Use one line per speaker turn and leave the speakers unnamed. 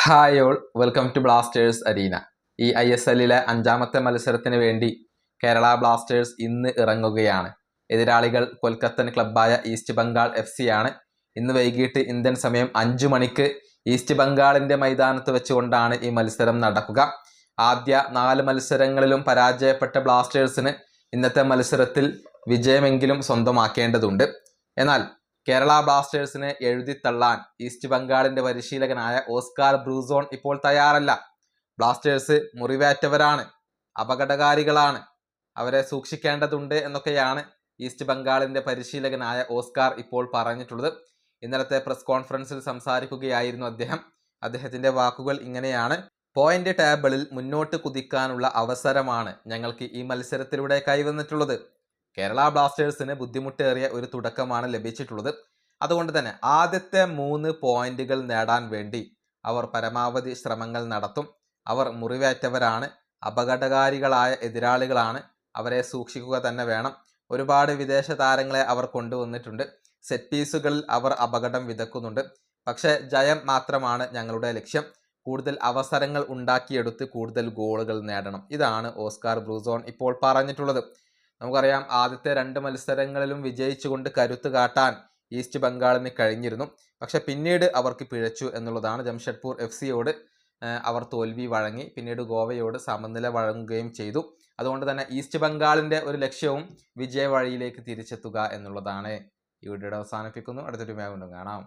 Hi all, welcome to Blasters arena. ഈ ISLലെ അഞ്ചാമത്തെ മത്സരത്തിന് വേണ്ടി കേരള ബ്ലാസ്റ്റേഴ്സ് ഇന്ന് ഇറങ്ങുകയാണ്. എതിരാളികൾ കൊൽക്കത്തൻ ക്ലബ്ബായ ഈസ്റ്റ് ബംഗാൾ FC ആണ്. ഇന്ന് വൈകിട്ട് ഇന്ത്യൻ സമയം 5 മണിക്ക് ഈസ്റ്റ് ബംഗാളിൻ്റെ മൈതാനത്ത് വെച്ചുകൊണ്ടാണ് ഈ മത്സരം നടക്കുക. ആദ്യ 4 മത്സരങ്ങളിലും പരാജയപ്പെട്ട ബ്ലാസ്റ്റേഴ്സിന് ഇന്നത്തെ മത്സരത്തിൽ വിജയമെങ്കിലും സ്വന്തമാക്കേണ്ടതുണ്ട്. എന്നാൽ കേരള ബ്ലാസ്റ്റേഴ്സിനെ എഴുതിത്തള്ളാൻ ഈസ്റ്റ് ബംഗാളിന്റെ പരിശീലകനായ ഓസ്കാർ ബ്രൂസോൺ ഇപ്പോൾ തയ്യാറല്ല. ബ്ലാസ്റ്റേഴ്സ് മുറിവേറ്റവരാണ്, അപകടകാരികളാണ്, അവരെ സൂക്ഷിക്കേണ്ടതുണ്ട് എന്നൊക്കെയാണ് ഈസ്റ്റ് ബംഗാളിന്റെ പരിശീലകനായ ഓസ്കാർ ഇപ്പോൾ പറഞ്ഞിട്ടുള്ളത്. ഇന്നലത്തെ പ്രസ് കോൺഫറൻസിൽ സംസാരിക്കുകയായിരുന്നു അദ്ദേഹത്തിന്റെ വാക്കുകൾ ഇങ്ങനെയാണ്: പോയിന്റ് ടേബിളിൽ മുന്നോട്ട് കുതിക്കാനുള്ള അവസരമാണ് ഞങ്ങൾക്ക് ഈ മത്സരത്തിലൂടെ കൈവന്നിട്ടുള്ളത്. കേരള ബ്ലാസ്റ്റേഴ്സിന് ബുദ്ധിമുട്ടേറിയ ഒരു തുടക്കമാണ് ലഭിച്ചിട്ടുള്ളത്. അതുകൊണ്ട് തന്നെ ആദ്യത്തെ 3 പോയിന്റുകൾ നേടാൻ വേണ്ടി അവർ പരമാവധി ശ്രമങ്ങൾ നടത്തും. അവർ മുറിവേറ്റവരാണ്, അപകടകാരികളായ എതിരാളികളാണ്, അവരെ സൂക്ഷിക്കുക തന്നെ വേണം. ഒരുപാട് വിദേശ താരങ്ങളെ അവർ കൊണ്ടുവന്നിട്ടുണ്ട്. സെറ്റ് പീസുകളിൽ അവർ അപകടം വിതക്കുന്നുണ്ട്. പക്ഷേ ജയം മാത്രമാണ് ഞങ്ങളുടെ ലക്ഷ്യം. കൂടുതൽ അവസരങ്ങൾ ഉണ്ടാക്കിയെടുത്ത് കൂടുതൽ ഗോളുകൾ നേടണം. ഇതാണ് ഓസ്കാർ ബ്രൂസോൺ ഇപ്പോൾ പറഞ്ഞിട്ടുള്ളത്. നമുക്കറിയാം, ആദ്യത്തെ 2 മത്സരങ്ങളിലും വിജയിച്ചുകൊണ്ട് കരുത്ത് കാട്ടാൻ ഈസ്റ്റ് ബംഗാളിന് കഴിഞ്ഞിരുന്നു. പക്ഷെ പിന്നീട് അവർക്ക് പിഴച്ചു എന്നുള്ളതാണ്. ജംഷഡ്പൂർ FC-യോട് അവർ തോൽവി വഴങ്ങി, പിന്നീട് ഗോവയോട് സമനില വഴങ്ങുകയും ചെയ്തു. അതുകൊണ്ട് തന്നെ ഈസ്റ്റ് ബംഗാളിൻ്റെ ഒരു ലക്ഷ്യവും വിജയ വഴിയിലേക്ക് തിരിച്ചെത്തുക എന്നുള്ളതാണ്. ഈ വീഡിയോയുടെ അവസാനിപ്പിക്കുന്നു. അടുത്തൊരു വീഡിയോ കാണാം.